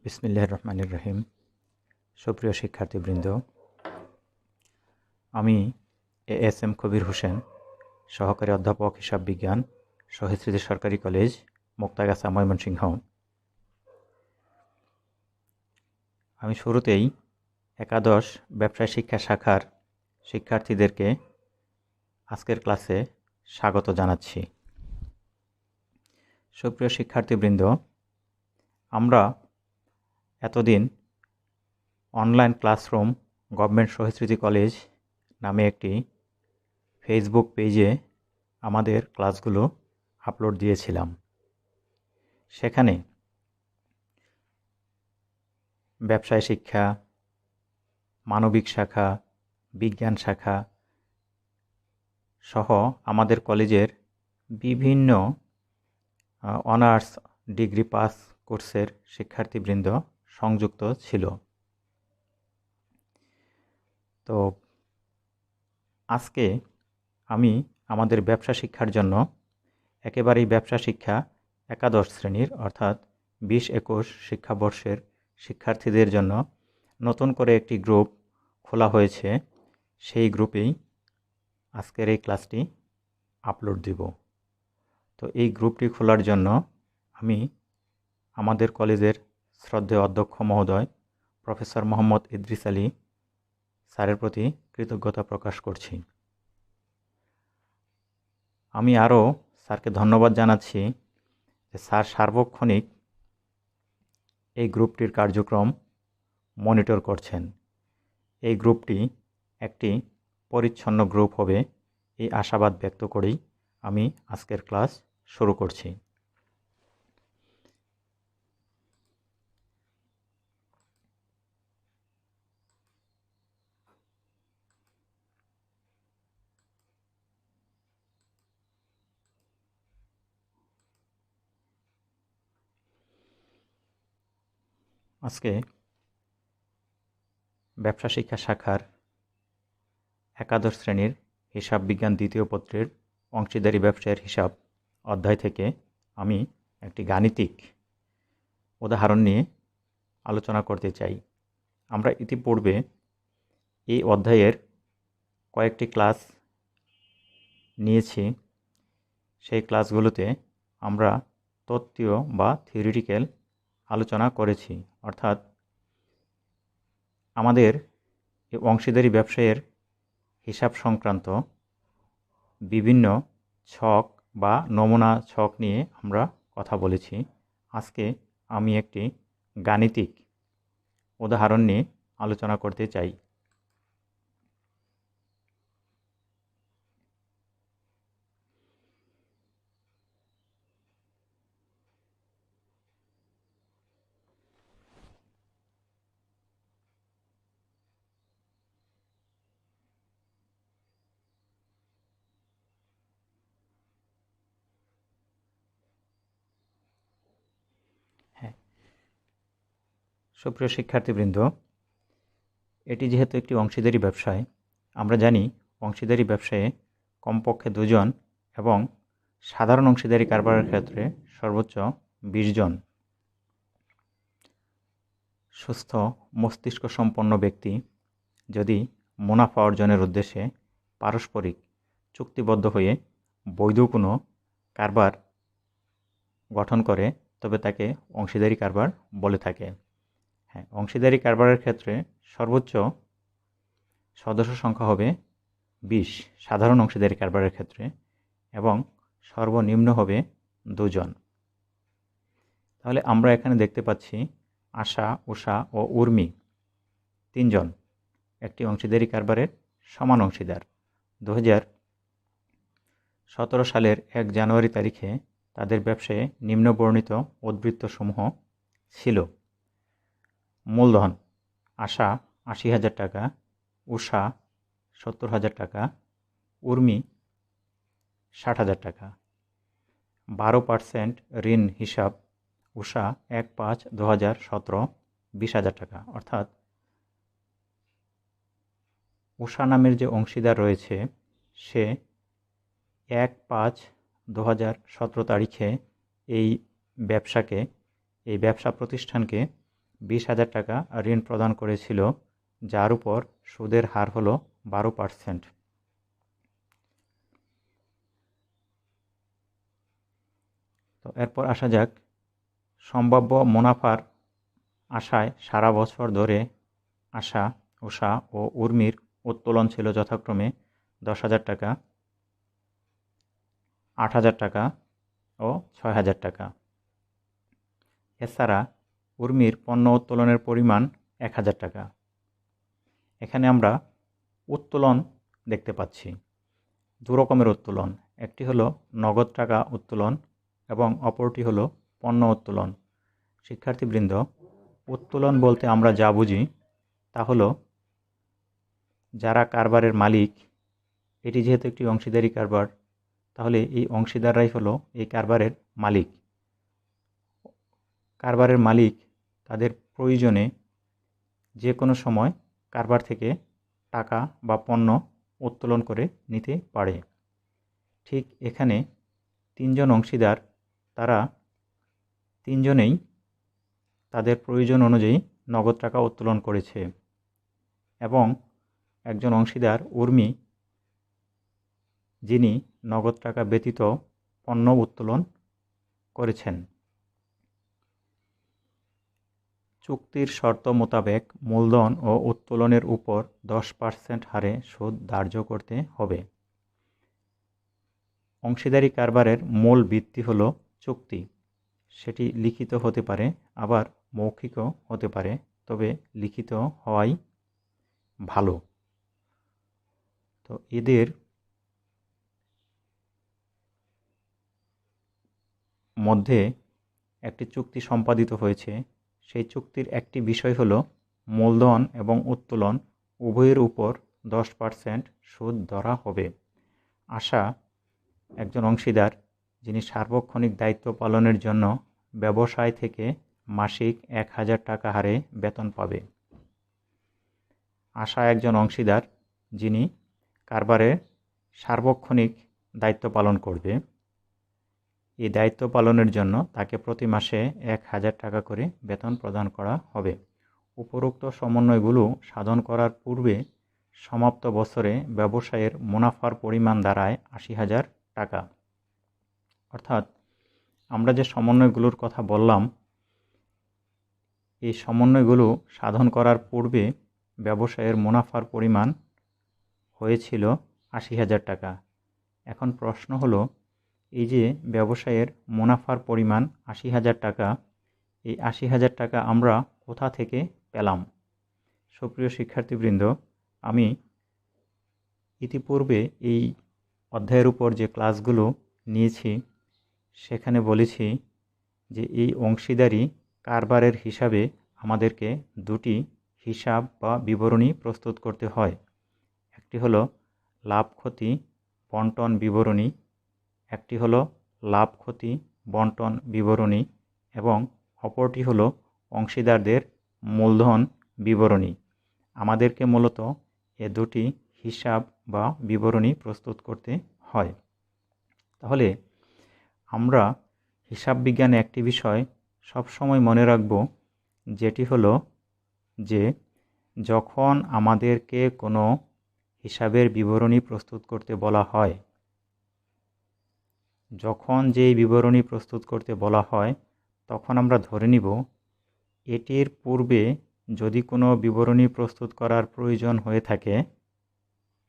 বিসমিল্লাহির রহমানির রহিম। সুপ্রিয় শিক্ষার্থীবৃন্দ, আমি এএসএম কবির হোসেন, সহকারী অধ্যাপক হিসাব বিজ্ঞান, শহীদ স্মৃতি সরকারি কলেজ, মুক্তাগাছা, ময়মনসিংহ। আমি শুরুতেই একাদশ ব্যবসায় শিক্ষা শাখার শিক্ষার্থীদেরকে আজকের ক্লাসে স্বাগত জানাচ্ছি। সুপ্রিয় শিক্ষার্থীবৃন্দ, আমরা এতদিন অনলাইন ক্লাসরুম গভর্নমেন্ট শহীদ স্মৃতি কলেজ নামে একটি ফেসবুক পেজে আমাদের ক্লাসগুলো আপলোড দিয়েছিলাম। সেখানে ব্যবসায় শিক্ষা, মানবিক শাখা, বিজ্ঞান শাখা সহ আমাদের কলেজের বিভিন্ন অনার্স ডিগ্রি পাস কোর্সের শিক্ষার্থীবৃন্দ সংযুক্ত ছিল। তো আজকে আমি আমাদের ব্যবসা শিক্ষার জন্য একেবারেই ব্যবসা শিক্ষা একাদশ শ্রেণীর অর্থাৎ 20-21 শিক্ষাবর্ষের শিক্ষার্থীদের জন্য নতুন করে একটি গ্রুপ খোলা হয়েছে। সেই গ্রুপেই আজকের এই ক্লাসটি আপলোড দিব। তো এই গ্রুপটি খোলার জন্য আমি আমাদের কলেজের শ্রদ্ধেয় অধ্যক্ষ মহোদয় প্রফেসর মোহাম্মদ ইদ্রিস আলী স্যারের প্রতি কৃতজ্ঞতা প্রকাশ করছি। আমি আরও স্যারকে ধন্যবাদ জানাচ্ছি যে স্যার সার্বক্ষণিক এই গ্রুপটির কার্যক্রম মনিটর করছেন। এই গ্রুপটি একটি পরিচ্ছন্ন গ্রুপ হবে এই আশাবাদ ব্যক্ত করেই আমি আজকের ক্লাস শুরু করছি। আজকে ব্যবসা শিক্ষা শাখার একাদশ শ্রেণীর হিসাব বিজ্ঞান দ্বিতীয় পত্রের অংশীদারি ব্যবসায়ের হিসাব অধ্যায় থেকে আমি একটি গাণিতিক উদাহরণ নিয়ে আলোচনা করতে চাই। আমরা ইতিপূর্বে এই অধ্যায়ের কয়েকটি ক্লাস নিয়েছি। সেই ক্লাসগুলোতে আমরা তত্ত্বীয় বা থিওরিটিক্যাল আলোচনা করেছি, অর্থাৎ আমাদের এই অংশীদারি ব্যবসায়ের হিসাব সংক্রান্ত বিভিন্ন ছক বা নমুনা ছক নিয়ে আমরা কথা বলেছি। আজকে আমি একটি গাণিতিক উদাহরণ নিয়ে আলোচনা করতে চাই। হ্যাঁ, সুপ্রিয় শিক্ষার্থীবৃন্দ, এটি যেহেতু একটি অংশীদারি ব্যবসায়, আমরা জানি অংশীদারি ব্যবসায়ে কমপক্ষে 2 জন এবং সাধারণ অংশীদারি কারবারের ক্ষেত্রে সর্বোচ্চ 20 জন সুস্থ মস্তিষ্ক সম্পন্ন ব্যক্তি যদি মুনাফা অর্জনের উদ্দেশ্যে পারস্পরিক চুক্তিবদ্ধ হয়ে বৈধ কোনো কারবার গঠন করে তবে তাকে অংশীদারি কারবার বলে থাকে। হ্যাঁ, অংশীদারি কারবারের ক্ষেত্রে সর্বোচ্চ সদস্য সংখ্যা হবে 20 সাধারণ অংশীদারি কারবারের ক্ষেত্রে, এবং সর্বনিম্ন হবে 2 জন। তাহলে আমরা এখানে দেখতে পাচ্ছি আশা, উষা ও উর্মি 3 জন একটি অংশীদারি কারবারের সমান অংশীদার। 2017 সালের 1 জানুয়ারি তারিখে তাদের ব্যবসায়ে নিম্নবর্ণিত উদ্বৃত্তসমূহ ছিল: মূলধন আশা 80,000 টাকা, উষা 70,000 টাকা, উর্মি 60,000 টাকা। 12% ঋণ হিসাব উষা 1/5/2017 20,000 টাকা। অর্থাৎ উষা নামের যে অংশীদার রয়েছে সে 1/5/2017 তারিখে এই ব্যবসা প্রতিষ্ঠানকে 20,000 টাকা ঋণ প্রদান করেছিল, যার উপর সুদের হার হলো 12%। তো এরপর আসা যাক সম্ভাব্য মুনাফার আশায় সারা বছর ধরে উষা ও উর্মির উত্তোলন ছিল যথাক্রমে 10,000 টাকা, 8,000 টাকা ও 6,000 টাকা। এছাড়া উর্মির পণ্য উত্তোলনের পরিমাণ 1,000 টাকা। এখানে আমরা উত্তোলন দেখতে পাচ্ছি, দু রকমের উত্তোলন, একটি হলো নগদ টাকা উত্তোলন এবং অপরটি হলো পণ্য উত্তোলন। শিক্ষার্থীবৃন্দ, উত্তোলন বলতে আমরা যা বুঝি তা হলো যারা কারবারের মালিক, এটি যেহেতু একটি অংশীদারি কারবার, তাহলে এই অংশীদাররাই হলো এই কারবারের মালিক। কারবারের মালিক তাদের প্রয়োজনে যে কোনো সময় কারবার থেকে টাকা বা পণ্য উত্তোলন করে নিতে পারে। ঠিক এখানে তিনজন অংশীদার, তারা তিনজনেই তাদের প্রয়োজন অনুযায়ী নগদ টাকা উত্তোলন করেছে এবং একজন অংশীদার উর্মি, যিনি নগদ টাকা ব্যতীত পণ্য উত্তোলন করেছেন। চুক্তির শর্ত মোতাবেক মূলধন ও উত্তোলনের উপর 10% হারে সুদ ধার্য করতে হবে। অংশীদারি কারবারের মূল ভিত্তি হলো চুক্তি। সেটি লিখিত হতে পারে, আবার মৌখিকও হতে পারে, তবে লিখিত হওয়াই ভালো। তো এদের মধ্যে একটি চুক্তি সম্পাদিত হয়েছে। সেই চুক্তির একটি বিষয় হলো মূলধন এবং উত্তোলন উভয়ের উপর 10% সুদ ধরা হবে। আশা একজন অংশীদার, যিনি সার্বক্ষণিক দায়িত্ব পালনের জন্য ব্যবসায় থেকে মাসিক 1,000 টাকা হারে বেতন পাবে। আশা একজন অংশীদার, যিনি কারবারে সার্বক্ষণিক দায়িত্ব পালন করবে। এই দায়িত্ব পালনের জন্য তাকে প্রতি মাসে 1,000 টাকা করে বেতন প্রদান করা হবে। উপরোক্ত সমন্বয়গুলো সাধন করার পূর্বে সমাপ্ত বছরে ব্যবসায়ের মুনাফার পরিমাণ দাঁড়ায় 80,000 টাকা। অর্থাৎ আমরা যে সমন্বয়গুলোর কথা বললাম, এই সমন্বয়গুলো সাধন করার পূর্বে ব্যবসায়ের মুনাফার পরিমাণ হয়েছিল 80,000 টাকা। এখন প্রশ্ন হলো, এই যে ব্যবসায়ের মুনাফার পরিমাণ 80,000 টাকা, এই 80,000 টাকা আমরা কোথা থেকে পেলাম? সুপ্রিয় শিক্ষার্থীবৃন্দ, আমি ইতিপূর্বে এই অধ্যায়ের উপর যে ক্লাসগুলো নিয়েছি সেখানে বলেছি যে এই অংশীদারি কারবারের হিসাবে আমাদেরকে দুটি হিসাব বা বিবরণী প্রস্তুত করতে হয়। একটি হলো লাভ ক্ষতি বন্টন বিবরণী, একটি হলো লাভ ক্ষতি বন্টন বিবরণী এবং অপরটি হলো অংশীদারদের মূলধন বিবরণী। আমাদেরকে মূলত এ দুটি হিসাব বা বিবরণী প্রস্তুত করতে হয়। তাহলে আমরা হিসাব বিজ্ঞানে একটি বিষয় সবসময় মনে রাখব, যেটি হলো যে যখন আমাদেরকে কোনো হিসাবের বিবরণী প্রস্তুত করতে বলা হয়, যখন যেই বিবরণী প্রস্তুত করতে বলা হয়, তখন আমরা ধরে নিব এটির পূর্বে যদি কোনো বিবরণী প্রস্তুত করার প্রয়োজন হয়ে থাকে,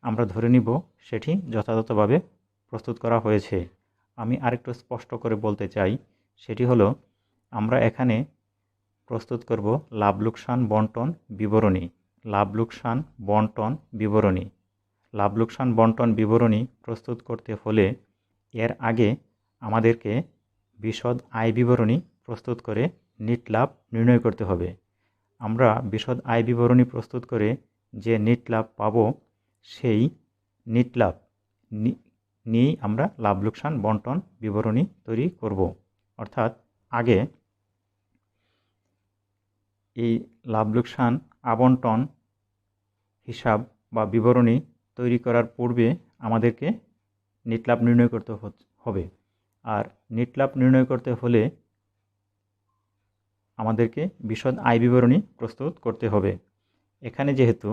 আমরা ধরে নিব সেটি যথাযথভাবে প্রস্তুত করা হয়েছে। আমি আরেকটু স্পষ্ট করে বলতে চাই, সেটি হলো আমরা এখানে প্রস্তুত করব লাভ লোকসান বন্টন বিবরণী। লাভ লোকসান বন্টন বিবরণী লাভ লোকসান বন্টন বিবরণী প্রস্তুত করতে হলে এর আগে আমাদেরকে বিশদ আয় বিবরণী প্রস্তুত করে নিট লাভ নির্ণয় করতে হবে। আমরা বিশদ আয় বিবরণী প্রস্তুত করে যে নিট লাভ পাব, সেই নিট লাভ নিয়েই আমরা লাভ লোকসান বন্টন বিবরণী তৈরি করব। অর্থাৎ আগে এই লাভ লোকসান আবন্টন হিসাব বা বিবরণী তৈরি করার পূর্বে আমাদেরকে নিট লাভ নির্ণয় করতে হবে। আর নিট লাভ নির্ণয় করতে হলে আমাদেরকে বিশদ আয় বিবরণী প্রস্তুত করতে হবে। এখানে যেহেতু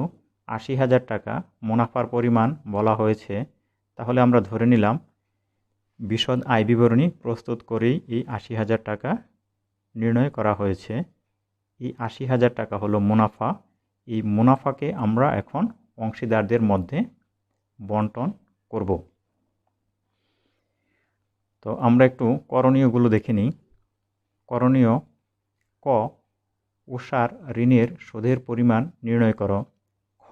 ৮০,০০০ টাকা মুনাফার পরিমাণ বলা হয়েছে, তাহলে আমরা ধরে নিলাম বিশদ আয় বিবরণী প্রস্তুত করেই এই ৮০,০০০ টাকা নির্ণয় করা হয়েছে। এই ৮০,০০০ টাকা হলো মুনাফা। এই মুনাফাকে আমরা এখন অংশীদারদের মধ্যে বন্টন করব। তো আমরা একটু করণীয়গুলো দেখে নিই। করণীয়: ক, উষার ঋণের সুদের পরিমাণ নির্ণয় করো। খ,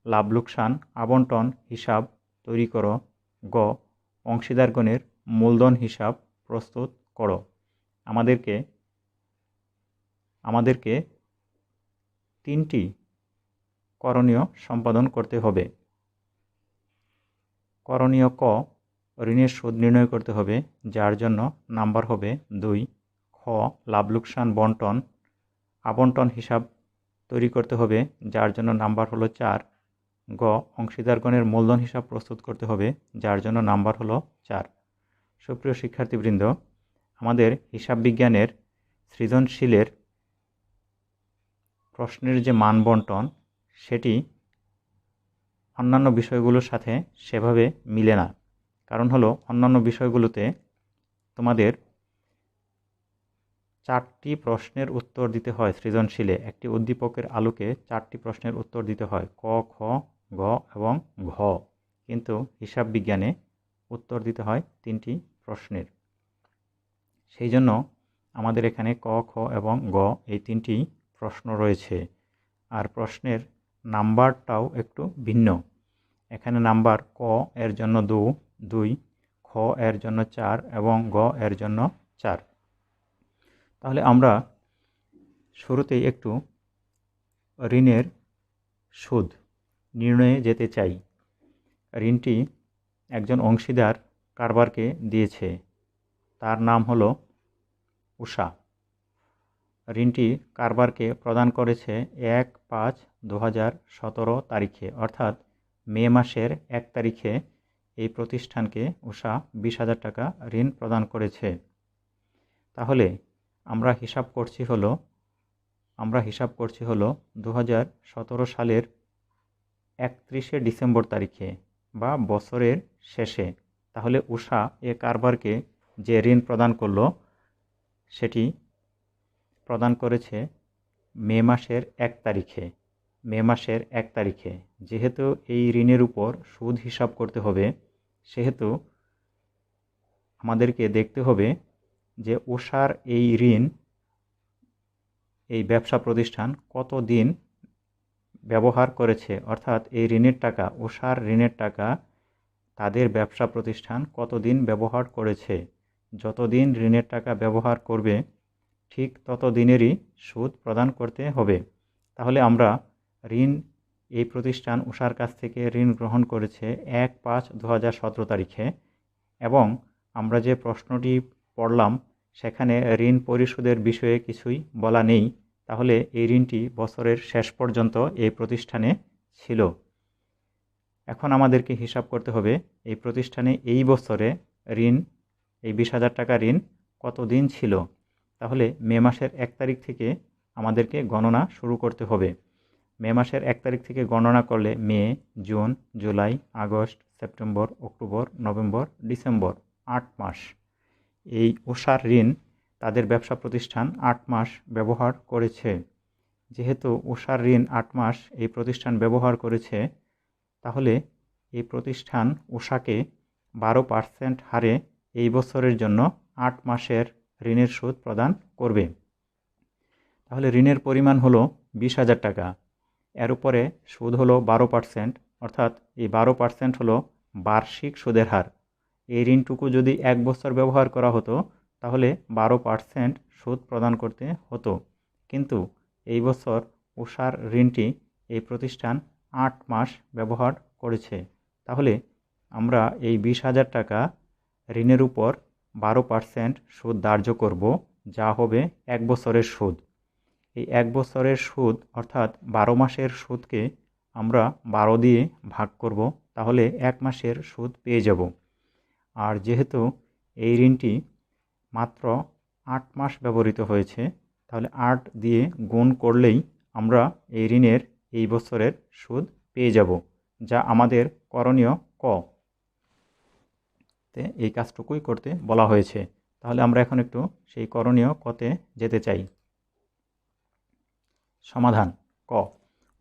লাভ লোকসান আবন্টন হিসাব তৈরি করো। গ, অংশীদারগণের মূলধন হিসাব প্রস্তুত করো। আমাদেরকে 3টি করণীয় সম্পাদন করতে হবে। করণীয় ক, ঋণের সুদ নির্ণয় করতে হবে, যার জন্য নাম্বার হবে 2। খ, লাভ লোকসান বন্টন আবন্টন হিসাব তৈরি করতে হবে, যার জন্য নাম্বার হলো 4। গ, অংশীদারগণের মূলধন হিসাব প্রস্তুত করতে হবে, যার জন্য নাম্বার হলো 4। সুপ্রিয় শিক্ষার্থীবৃন্দ, আমাদের হিসাব বিজ্ঞানের সৃজনশীলের প্রশ্নের যে মান বন্টন, সেটি অন্যান্য বিষয়গুলোর সাথে সেভাবে মিলে না। কারণ হলো, অন্যান্য বিষয়গুলোতে তোমাদের 4টি প্রশ্নের উত্তর দিতে হয়। সৃজনশীলে একটি উদ্দীপকের আলোকে 4টি প্রশ্নের উত্তর দিতে হয়, ক, খ, গ এবং ঘ। কিন্তু হিসাব বিজ্ঞানে উত্তর দিতে হয় 3টি প্রশ্নের। সেই জন্য আমাদের এখানে ক, খ এবং গ এই 3টি প্রশ্ন রয়েছে। আর প্রশ্নের নাম্বারটাও একটু ভিন্ন। এখানে নাম্বার ক এর জন্য 2, খ এর জন্য 4 এবং গ এর জন্য 4। তাহলে আমরা শুরুতেই একটু ঋণের সুদ নির্ণয়ে যেতে চাই। ঋণটি একজন অংশীদার কারবারকে দিয়েছে, তার নাম হলো উষা। ঋণটি কারবারকে প্রদান করেছে 1/5/2017 তারিখে, অর্থাৎ মে মাসের 1 তারিখে এই প্রতিষ্ঠানকে উষা 20,000 টাকা ঋণ প্রদান করেছে। তাহলে আমরা হিসাব করছি হলো 2017 সালের 31শে ডিসেম্বর তারিখে বা বছরের শেষে। তাহলে উষা এ কারবারকে যে ঋণ প্রদান করলো, সেটি প্রদান করেছে মে মাসের 1 তারিখে। যেহেতু এই ঋণের উপর সুদ হিসাব করতে হবে, সেহেতু আমাদেরকে দেখতে হবে যে উষার এই ঋণ, এই ব্যবসা প্রতিষ্ঠান কতদিন ব্যবহার করেছে, অর্থাৎ এই ঋণের টাকা, উষার ঋণের টাকা তাদের ব্যবসা প্রতিষ্ঠান কতদিন ব্যবহার করেছে। যতদিন ঋণের টাকা ব্যবহার করবে, ঠিক তত দিনেরই সুদ প্রদান করতে হবে। তাহলে আমরা এই প্রতিষ্ঠান উষার কাছ থেকে ঋণ গ্রহণ করেছে 1/5/2017 তারিখে, এবং আমরা যে প্রশ্নটি পড়লাম সেখানে ঋণ পরিশোধের বিষয়ে কিছুই বলা নেই। তাহলে এই ঋণটি বছরের শেষ পর্যন্ত এই প্রতিষ্ঠানে ছিল। এখন আমাদেরকে হিসাব করতে হবে এই প্রতিষ্ঠানে এই বছরে ঋণ, এই 20,000 টাকা ঋণ কতদিন ছিল। তাহলে মে মাসের 1 তারিখ থেকে আমাদেরকে গণনা শুরু করতে হবে। মে মাসের 1 তারিখ থেকে গণনা করলে May, June, July, August, September, October, November, December, 8 মাস। এই উষার ঋণ তাদের ব্যবসা প্রতিষ্ঠান 8 মাস ব্যবহার করেছে। যেহেতু উষার ঋণ 8 মাস এই প্রতিষ্ঠান ব্যবহার করেছে, তাহলে এই প্রতিষ্ঠান উষাকে 12% হারে এই বছরের জন্য 8 মাসের ঋণের সুদ প্রদান করবে। তাহলে ঋণের পরিমাণ হলো 20,000 টাকা। এর উপরে সুদ হলো 12%, অর্থাৎ এই 12% হলো বার্ষিক সুদের হার। এই ঋণটুকু যদি 1 বছর ব্যবহার করা হতো, তাহলে 12% সুদ প্রদান করতে হতো। কিন্তু এই বছর উষার ঋণটি এই প্রতিষ্ঠান 8 মাস ব্যবহার করেছে। তাহলে আমরা এই 20,000 টাকা ঋণের উপর 12% সুদ ধার্য করব, যা হবে 1 বছরের সুদ। এই 1 বছরের সুদ, অর্থাৎ 12 মাসের সুদকে আমরা 12 দিয়ে ভাগ করব, তাহলে 1 মাসের সুদ পেয়ে যাব। আর যেহেতু এই ঋণটি মাত্র 8 মাস ব্যবহৃত হয়েছে, তাহলে 8 দিয়ে গুণ করলেই আমরা এই ঋণের এই বছরের সুদ পেয়ে যাব, যা আমাদের করণীয় ক তে এই কাজটুকুই করতে বলা হয়েছে। তাহলে আমরা এখন একটু সেই করণীয় কতে যেতে চাই। সমাধান ক,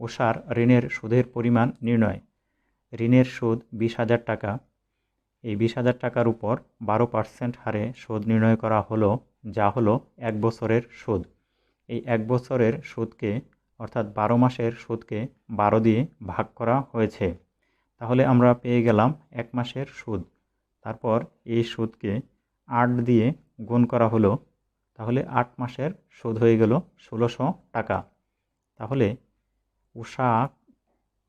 উষার ঋণের সুদের পরিমাণ নির্ণয়। ঋণের সুদ 20,000 টাকা। এই 20,000 টাকার উপর 12% হারে সুদ নির্ণয় করা হলো, যা হলো 1 বছরের সুদ। এই 1 বছরের সুদকে অর্থাৎ 12 মাসের সুদকে 12 দিয়ে ভাগ করা হয়েছে। তাহলে আমরা পেয়ে গেলাম 1 মাসের সুদ। তারপর এই সুদকে 8 দিয়ে গুণ করা হলো, তাহলে 8 মাসের সুদ হয়ে গেল 1600 টাকা। তাহলে উষা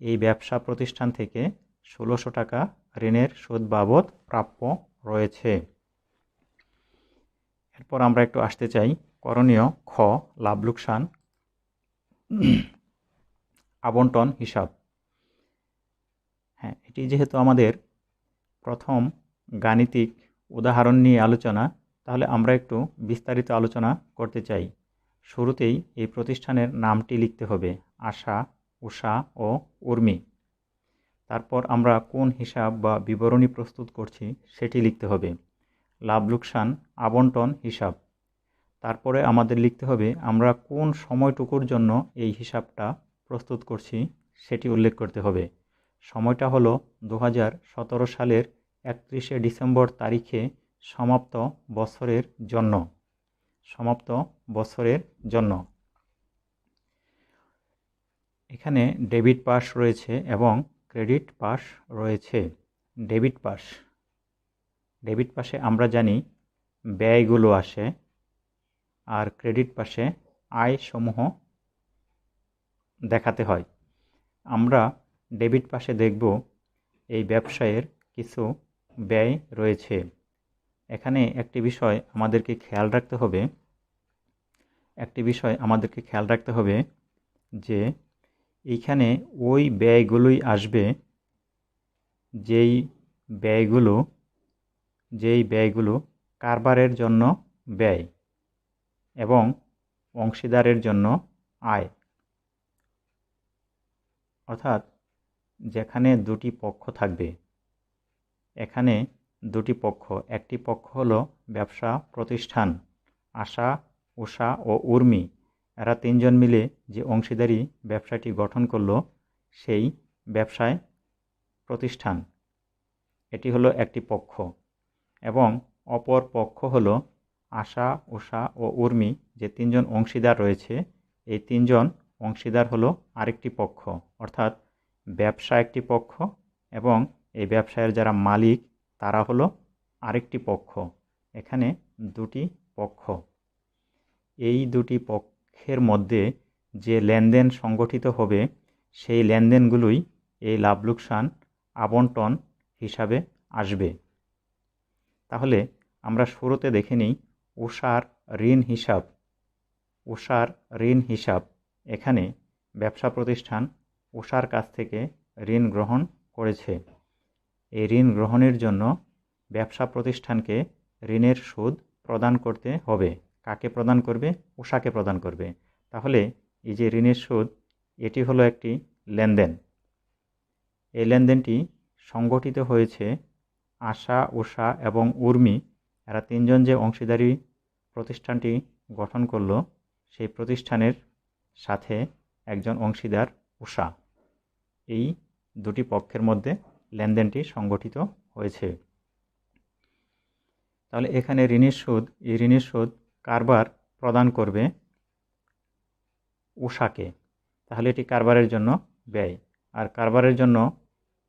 এই ব্যবসা প্রতিষ্ঠান থেকে 1600 টাকা ঋণের সুদ বাবদ প্রাপ্য রয়েছে। এরপর আমরা একটু আসতে চাই করণীয় খ, লাভ লোকসান আবন্টন হিসাব। হ্যাঁ, এটি যেহেতু আমাদের প্রথম গাণিতিক উদাহরণ নিয়ে আলোচনা, তাহলে আমরা একটু বিস্তারিত আলোচনা করতে চাই। শুরুতেই এই প্রতিষ্ঠানের নামটি লিখতে হবে, আশা, উষা ও উর্মি। তারপর আমরা কোন হিসাব বা বিবরণী প্রস্তুত করছি সেটি লিখতে হবে, লাভ লোকসান আবন্টন হিসাব। তারপরে আমাদের লিখতে হবে আমরা কোন সময়টুকুর জন্য এই হিসাবটা প্রস্তুত করছি সেটি উল্লেখ করতে হবে। সময়টা হলো 2017 সালের 31শে ডিসেম্বর তারিখে সমাপ্ত বছরের জন্য। এখানে ডেবিট পাস রয়েছে এবং ক্রেডিট পাস রয়েছে। ডেবিট পাশে আমরা জানি ব্যয়গুলো আসে, আর ক্রেডিট পাশে আয়সমূহ দেখাতে হয়। আমরা ডেবিট পাশে দেখব এই ব্যবসায়ের কিছু ব্যয় রয়েছে। এখানে একটি বিষয় আমাদেরকে খেয়াল রাখতে হবে যে এইখানে ওই ব্যয়গুলোই আসবে যেই ব্যয়গুলো কারবারের জন্য ব্যয় এবং অংশীদারের জন্য আয়। অর্থাৎ যেখানে দুটি পক্ষ থাকবে, এখানে দুটি পক্ষ, একটি পক্ষ হলো ব্যবসা প্রতিষ্ঠান আশা, উষা ও উর্মি, এরা তিনজন মিলে যে অংশীদারি ব্যবসাটি গঠন করলো সেই ব্যবসায় প্রতিষ্ঠান, এটি হলো একটি পক্ষ। এবং অপর পক্ষ হলো আশা, উষা ও উর্মি, যে তিনজন অংশীদার রয়েছে, এই তিনজন অংশীদার হলো আরেকটি পক্ষ। অর্থাৎ ব্যবসা একটি পক্ষ এবং এই ব্যবসায়ের যারা মালিক তারা হলো আরেকটি পক্ষ। এখানে দুটি পক্ষ। এই দুটি পক্ষের মধ্যে যে লেনদেন সংগঠিত হবে সেই লেনদেনগুলোই এই লাভ লোকসান আবন্টন হিসাবে আসবে। তাহলে আমরা শুরুতে দেখে নিই উষার ঋণ হিসাব। এখানে ব্যবসা প্রতিষ্ঠান উষার কাছ থেকে ঋণ গ্রহণ করেছে। এই ঋণ গ্রহণের জন্য ব্যবসা প্রতিষ্ঠানকে ঋণের সুদ প্রদান করতে হবে। কাকে প্রদান করবে? উষাকে প্রদান করবে। তাহলে এই যে ঋণের সুদ, এটি হলো একটি লেনদেন। এই লেনদেনটি সংগঠিত হয়েছে আশা, উষা এবং উর্মি, এরা তিনজন যে অংশীদারি প্রতিষ্ঠানটি গঠন করলো সেই প্রতিষ্ঠানের সাথে একজন অংশীদার উষা। এই দুটি পক্ষের মধ্যে লেনদেনটি সংগঠিত হয়েছে। তাহলে এখানে ঋণের সুদ কারবার প্রদান করবে উষাকে। তাহলে এটি কারবারের জন্য ব্যয়, আর কারবারের জন্য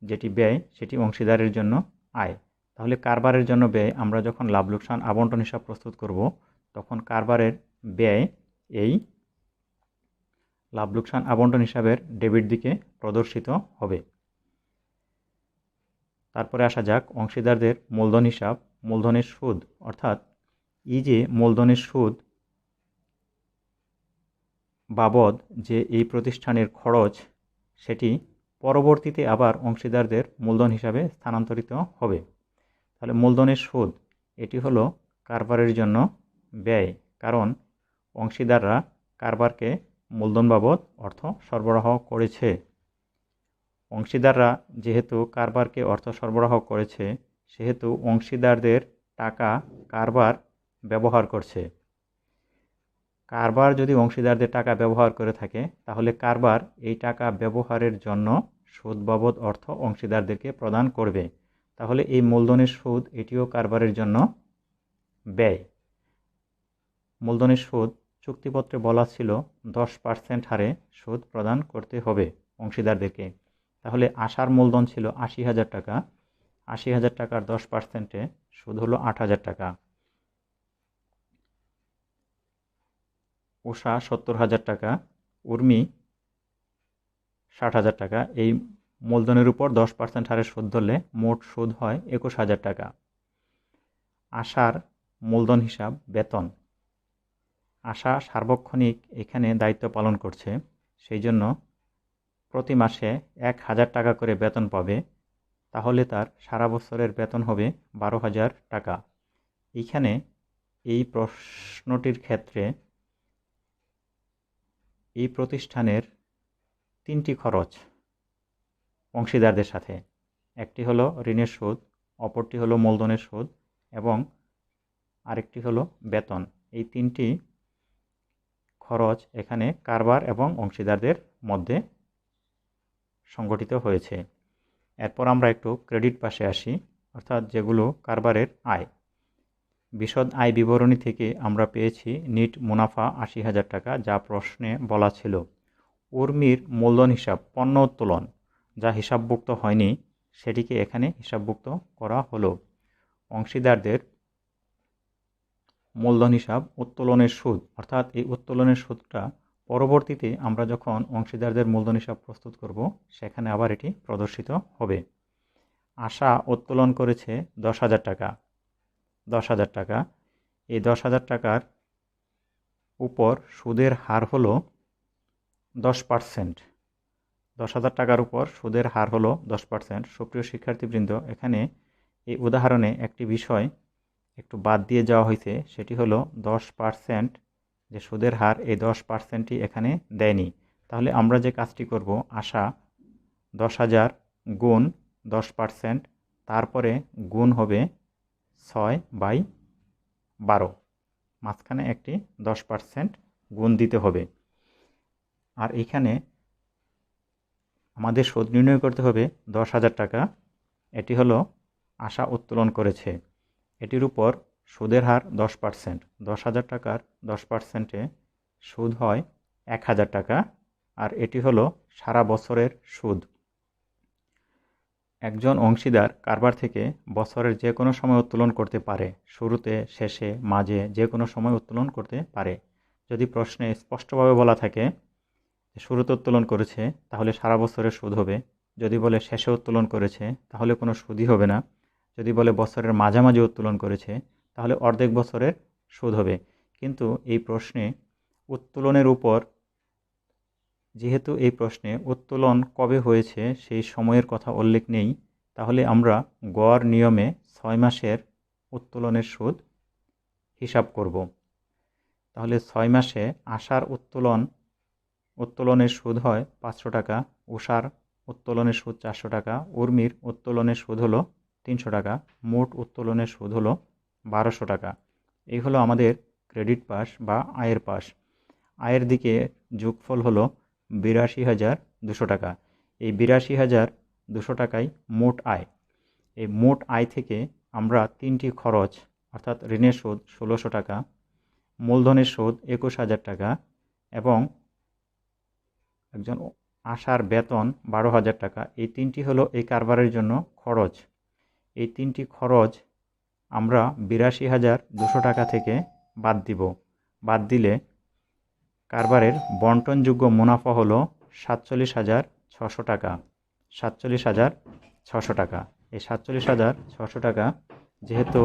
যেটি ব্যয় সেটি অংশীদারের জন্য আয়। তাহলে কারবারের জন্য ব্যয় আমরা যখন লাভ লোকসান আবন্টন হিসাব প্রস্তুত করব তখন কারবারের ব্যয় এই লাভ লোকসান আবন্টন হিসাবের ডেবিট দিকে প্রদর্শিত হবে। তারপরে আসা যাক অংশীদারদের মূলধন হিসাব, মূলধনের সুদ। অর্থাৎ এই যে মূলধনের সুদ বাবদ যে এই প্রতিষ্ঠানের খরচ, সেটি পরবর্তীতে আবার অংশীদারদের মূলধন হিসাবে স্থানান্তরিত হবে। তাহলে মূলধনের সুদ এটি হলো কারবারের জন্য ব্যয়, কারণ অংশীদাররা কারবারকে মূলধন বাবদ অর্থ সরবরাহ করেছে। অংশীদাররা যেহেতু কারবারকে অর্থ সরবরাহ করেছে, সেহেতু অংশীদারদের টাকা কারবার ব্যবহার করছে। কারবার যদি অংশীদারদের টাকা ব্যবহার করে থাকে, তাহলে কারবার এই টাকা ব্যবহারের জন্য সুদ বাবদ অর্থ অংশীদারদেরকে প্রদান করবে। তাহলে এই মূলধনের সুদ এটিও কারবারের জন্য ব্যয়। মূলধনের সুদ চুক্তিপত্রে বলা ছিল 10% হারে সুদ প্রদান করতে হবে অংশীদারদেরকে। তাহলে আশার মূলধন ছিল 80,000 টাকা। 80,000 টাকার 10%-এ সুদ হলো 8,000 টাকা। উষা 70,000 টাকা, উর্মি 60,000 টাকা। এই মূলধনের উপর 10% হারে সুদ ধরলে মোট সুদ হয় 21,000 টাকা। আশার মূলধন হিসাব বেতন। আশা সার্বক্ষণিক এখানে দায়িত্ব পালন করছে, সেই জন্য প্রতি মাসে 1,000 টাকা করে বেতন পাবে। তাহলে তার সারা বছরের বেতন হবে 12,000 টাকা। এইখানে এই প্রশ্নটির ক্ষেত্রে এই প্রতিষ্ঠানের 3টি খরচ অংশীদারদের সাথে। একটি হলো ঋণের সুদ, অপরটি হলো মূলধনের সুদ এবং আরেকটি হলো বেতন। এই 3টি খরচ এখানে কারবার এবং অংশীদারদের মধ্যে সংগঠিত হয়েছে। এরপর আমরা একটু ক্রেডিট পাশে আসি, অর্থাৎ যেগুলো কারবারের আয়। বিশদ আয় বিবরণী থেকে আমরা পেয়েছি নিট মুনাফা 80,000 টাকা, যা প্রশ্নে বলা ছিল। উর্মির মূলধন হিসাব পণ্য উত্তোলন, যা হিসাবভুক্ত হয়নি, সেটিকে এখানে হিসাবভুক্ত করা হলো। অংশীদারদের মূলধন হিসাব উত্তোলনের সুদ, অর্থাৎ এই উত্তোলনের সুদটা পরবর্তীতে আমরা যখন অংশীদারদের মূলধন হিসাব প্রস্তুত করব, সেখানে আবার এটি প্রদর্শিত হবে। আশা উত্তোলন করেছে 10,000 টাকা। 10,000 টাকা। এই 10,000 টাকার উপর সুদের হার হলো 10%। 10,000 টাকার উপর সুদের হার হলো 10%। সুপ্রিয় শিক্ষার্থীবৃন্দ, এখানে এই উদাহরণে একটি বিষয় একটু বাদ দিয়ে যাওয়া হয়েছে, সেটি হলো 10% যে সুদের হার, এই 10%ই এখানে দেয়নি। তাহলে আমরা যে কাজটি করব, আশা 10,000 গুণ 10%, তারপরে গুণ হবে 6/12, মাঝখানে একটি 10% গুণ দিতে হবে। আর এখানে আমাদের সুদ নির্ণয় করতে হবে 10,000 টাকা। এটি হলো আশা উত্তোলন করেছে, এটির উপর সুদের হার 10%। 10,000 টাকার 10%-এ সুদ হয় 1,000 টাকা, আর এটি হলো সারা বছরের সুদ। একজন অংশীদার কারবার থেকে বছরের যে কোনো সময় উত্তোলন করতে পারে, শুরুতে, শেষে, মাঝে, যে কোনো সময় উত্তোলন করতে পারে। যদি প্রশ্নে স্পষ্টভাবে বলা থাকে শুরুতে উত্তোলন করেছে, তাহলে সারা বছরের সুদ হবে। যদি বলে শেষে উত্তোলন করেছে, তাহলে কোনো সুদই হবে না। যদি বলে বছরের মাঝামাঝি উত্তোলন করেছে, তাহলে অর্ধেক বছরের সুদ হবে। কিন্তু এই প্রশ্নে উত্তোলনের উপর, যেহেতু এই প্রশ্নে উত্তোলন কবে হয়েছে সেই সময়ের কথা উল্লেখ নেই, তাহলে আমরা গড় নিয়মে 6 মাসের উত্তোলনের সুদ হিসাব করব। তাহলে 6 মাসে আশার উত্তোলনের সুদ হয় 500 টাকা, উষার উত্তোলনের সুদ 400 টাকা, উর্মির উত্তোলনের সুদ হলো 300 টাকা, মোট উত্তোলনের সুদ হলো 1200 টাকা। এই হলো আমাদের ক্রেডিট পাস বা আয়ের পাস। আয়ের দিকে যোগফল হলো 82,200 টাকা। এই 82,200 টাকাই মোট আয়। এই মোট আয় থেকে আমরা 3টি খরচ, অর্থাৎ ঋণের সুদ 1600 টাকা, মূলধনের সুদ 21,000 টাকা এবং একজন আশার বেতন 12,000 টাকা, এই 3টি হলো এই কারবারের জন্য খরচ। এই 3টি খরচ আমরা 82,200 টাকা থেকে বাদ দিব। বাদ দিলে কারবারের বন্টনযোগ্য মুনাফা হলো 47,600 টাকা। 47,600 টাকা। এই 47,600 টাকা যেহেতু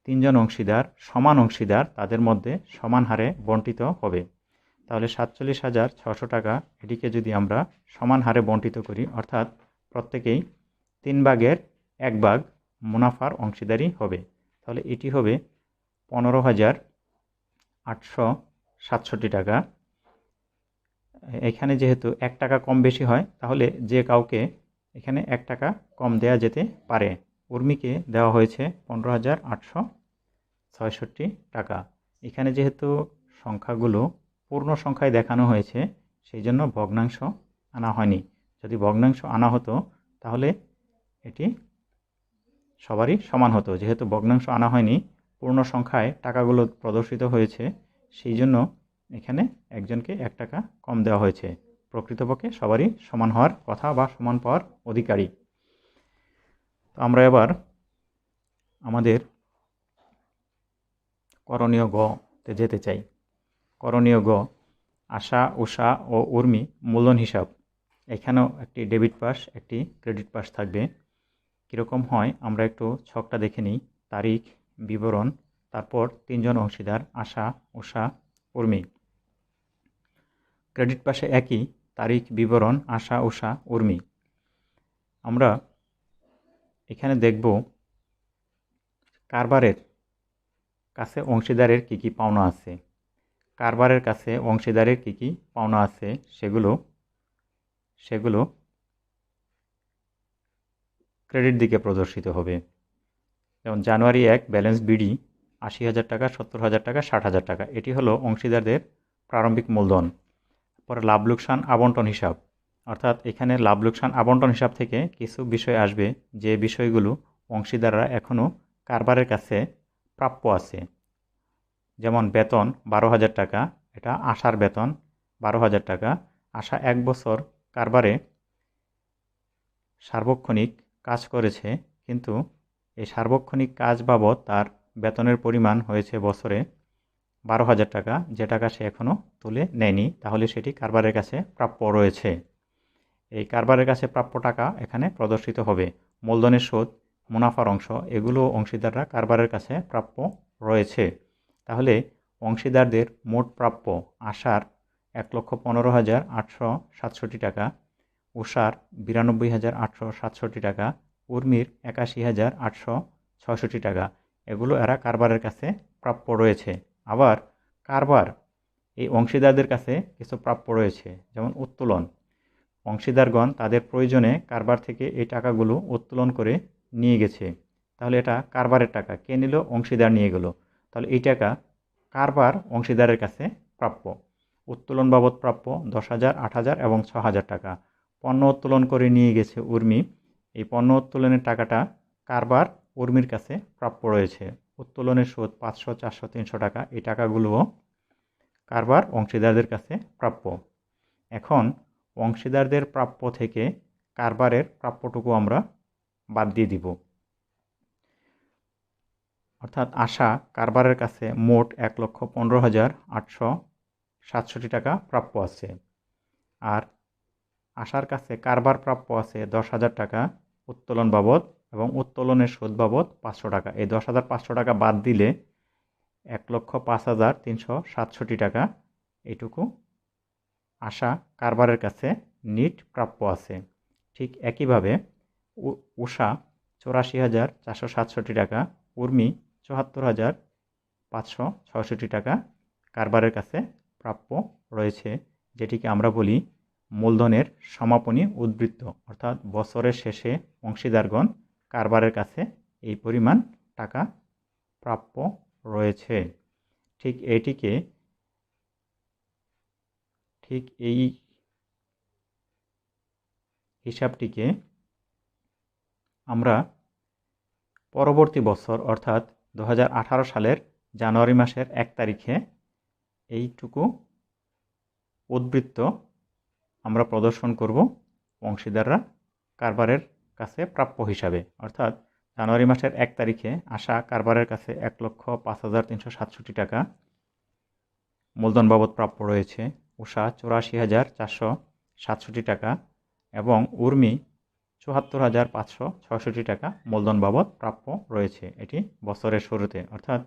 3জন অংশীদার সমান অংশীদার, তাদের মধ্যে সমান হারে বন্টিত হবে। তাহলে 47,600 টাকা, এটিকে যদি আমরা সমান হারে বন্টিত করি, অর্থাৎ প্রত্যেকেই 3/1 মুনাফার অংশীদারি হবে, তাহলে এটি হবে 15,000 867 টাকা। এখানে যেহেতু 1 টাকা কম বেশি হয়, তাহলে যে কাউকে এখানে 1 টাকা কম দেয়া যেতে পারে। উর্মিকে দেওয়া হয়েছে 15,866 টাকা। এখানে যেহেতু সংখ্যাগুলো পূর্ণ সংখ্যায় দেখানো হয়েছে, সেই জন্য ভগ্নাংশ আনা হয়নি। যদি ভগ্নাংশ আনা হতো তাহলে এটি সবারই সমান হতো। যেহেতু ভগ্নাংশ আনা হয়নি, পূর্ণ সংখ্যায় টাকাগুলো প্রদর্শিত হয়েছে, সেই জন্য এখানে একজনকে 1 টাকা কম দেওয়া হয়েছে। প্রকৃতপক্ষে সবারই সমান হওয়ার কথা বা সমান পাওয়ার অধিকারী। তো আমরা এবার আমাদের করণীয় গ-তে যেতে চাই। করণীয় গ, আশা, উষা ও উর্মি মূলধন হিসাব। এখানেও একটি ডেবিট পাস, একটি ক্রেডিট পাস থাকবে। কীরকম হয় আমরা একটু ছকটা দেখে নিই। তারিখ, বিবরণ, তারপর 3 জন অংশীদার আশা, উষা, উর্মি। ক্রেডিট পাশে একই, তারিখ, বিবরণ, আশা, উষা, উর্মি। আমরা এখানে দেখব কারবারের কাছে অংশীদারের কী কী পাওনা আছে। কারবারের কাছে অংশীদারের কী কী পাওনা আছে সেগুলো ক্রেডিট দিকে প্রদর্শিত হবে। যেমন জানুয়ারি 1 ব্যালেন্স বিডি 80,000 টাকা, 70,000 টাকা, 60,000 টাকা। এটি হলো অংশীদারদের প্রারম্ভিক মূলধন। পরে লাভ লোকসান আবন্টন হিসাব, অর্থাৎ এখানে লাভ লোকসান আবন্টন হিসাব থেকে কিছু বিষয় আসবে, যে বিষয়গুলো অংশীদাররা এখনও কারবারের কাছে প্রাপ্য আছে। যেমন বেতন 12,000 টাকা, এটা আশার বেতন 12,000 টাকা। আশা 1 বছর কারবারে সার্বক্ষণিক কাজ করেছে, কিন্তু এই সার্বক্ষণিক কাজ বাবদ তার বেতনের পরিমাণ হয়েছে বছরে 12,000 টাকা, যে টাকা সে এখনও তুলে নেয়নি, তাহলে সেটি কারবারের কাছে প্রাপ্য রয়েছে। এই কারবারের কাছে প্রাপ্য টাকা এখানে প্রদর্শিত হবে। মূলধনের সুদ, মুনাফার অংশ, এগুলো অংশীদাররা কারবারের কাছে প্রাপ্য রয়েছে। তাহলে অংশীদারদের মোট প্রাপ্য আশার 1,15,867 টাকা, উষার 92,867 টাকা, উর্মির 81,866 টাকা। এগুলো এরা কারবারের কাছে প্রাপ্য রয়েছে। আবার কারবার এই অংশীদারদের কাছে কিছু প্রাপ্য রয়েছে, যেমন উত্তোলন। অংশীদারগণ তাদের প্রয়োজনে কারবার থেকে এই টাকাগুলো উত্তোলন করে নিয়ে গেছে, তাহলে এটা কারবারের টাকা। কে নিল? অংশীদার নিয়ে গেল। তাহলে এই টাকা কারবার অংশীদারের কাছে প্রাপ্য। উত্তোলন বাবদ প্রাপ্য 10,000, 8,000 এবং 6,000 টাকা। পণ্য উত্তোলন করে নিয়ে গেছে উর্মি, এই পণ্য উত্তোলনের টাকাটা কারবার উর্মির কাছে প্রাপ্য রয়েছে। উত্তোলনের সুদ 500, 400, 300 টাকা, এই টাকাগুলোও কারবার অংশীদারদের কাছে প্রাপ্য। এখন অংশীদারদের প্রাপ্য থেকে কারবারের প্রাপ্যটুকু আমরা বাদ দিয়ে দিব। অর্থাৎ আশা কারবারের কাছে মোট 1,15,867 টাকা প্রাপ্য আছে। আর আশার কাছে কারবার প্রাপ্য আছে 10,000 টাকা উত্তোলন বাবদ এবং উত্তোলনের সুদ বাবদ 500 টাকা। এই 10,500 টাকা বাদ দিলে 1,05,367 টাকা এইটুকু আশা কারবারের কাছে নিট প্রাপ্য আছে। ঠিক একইভাবে উষা 84,467 টাকা, উর্মি 74,566 টাকা কারবারের কাছে প্রাপ্য রয়েছে, যেটিকে আমরা বলি মূলধনের সমাপনী উদ্বৃত্ত। অর্থাৎ বছরের শেষে অংশীদারগণ কারবারের কাছে এই পরিমাণ টাকা প্রাপ্য রয়েছে। ঠিক এই হিসাবটিকে আমরা পরবর্তী বছর অর্থাৎ 2018 সালের জানুয়ারি মাসের 1 তারিখে এইটুকু উদ্বৃত্ত আমরা প্রদর্শন করব অংশীদাররা কারবারের কাছে প্রাপ্য হিসাবে। অর্থাৎ জানুয়ারি মাসের 1 তারিখে আশা কারবারের কাছে 1,05,367 টাকা মূলধন বাবদ প্রাপ্য রয়েছে। উষা 84,467 টাকা এবং উর্মি 74,566 টাকা মূলধন বাবদ প্রাপ্য রয়েছে। এটি বছরের শুরুতে, অর্থাৎ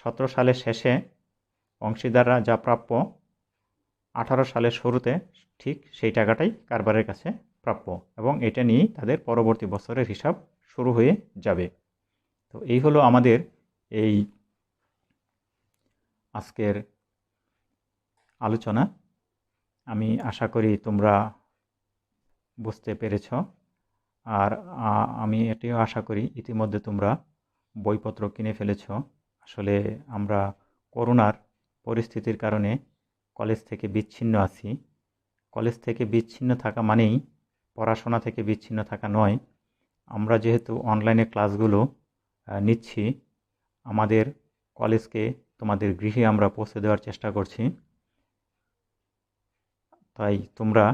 17 সালের শেষে অংশীদাররা যা প্রাপ্য 18 সালের শুরুতে ঠিক সেই টাকাটাই কারবারের কাছে প্রাপ্য, এবং এটা নিয়েই তাদের পরবর্তী বছরের হিসাব শুরু হয়ে যাবে। তো এই হলো আমাদের এই আজকের আলোচনা। আমি আশা করি তোমরা বুঝতে পেরেছ। আর আমি এটিও আশা করি ইতিমধ্যে তোমরা বইপত্র কিনে ফেলেছ। আসলে আমরা করোনার পরিস্থিতির কারণে কলেজ থেকে বিচ্ছিন্ন আছি। কলেজ থেকে বিচ্ছিন্ন থাকা মানেই পড়াশোনা থেকে বিচ্ছিন্ন থাকা নয়। আমরা যেহেতু অনলাইনে ক্লাসগুলো নিচ্ছি, আমাদের কলেজকে তোমাদের গৃহে আমরা পৌঁছে দেওয়ার চেষ্টা করছি। তাই তোমরা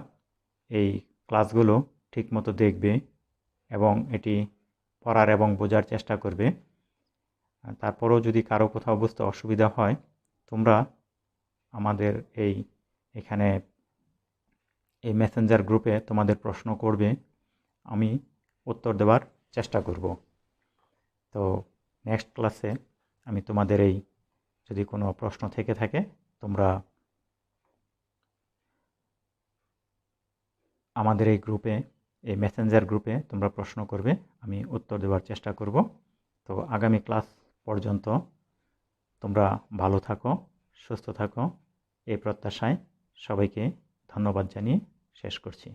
এই ক্লাসগুলো ঠিকমতো দেখবে এবং এটি পড়ার এবং বোঝার চেষ্টা করবে। তারপরেও যদি কারো কোথাও বুঝতে অসুবিধা হয়, তোমরা আমাদের এখানে এই মেসেঞ্জার গ্রুপে তোমাদের প্রশ্ন করবে, আমি উত্তর দেওয়ার চেষ্টা করব। তো নেক্সট ক্লাসে আমি তোমাদের যদি কোনো প্রশ্ন থেকে থাকে, তোমরা আমাদের এই গ্রুপে, এই মেসেঞ্জার গ্রুপে তোমরা প্রশ্ন করবে, আমি উত্তর দেওয়ার চেষ্টা করব। তো আগামী ক্লাস পর্যন্ত তোমরা ভালো থাকো, সুস্থ থাকো, এই প্রত্যাশায় সবাইকে ধন্যবাদ জানিয়ে শেষ করছি।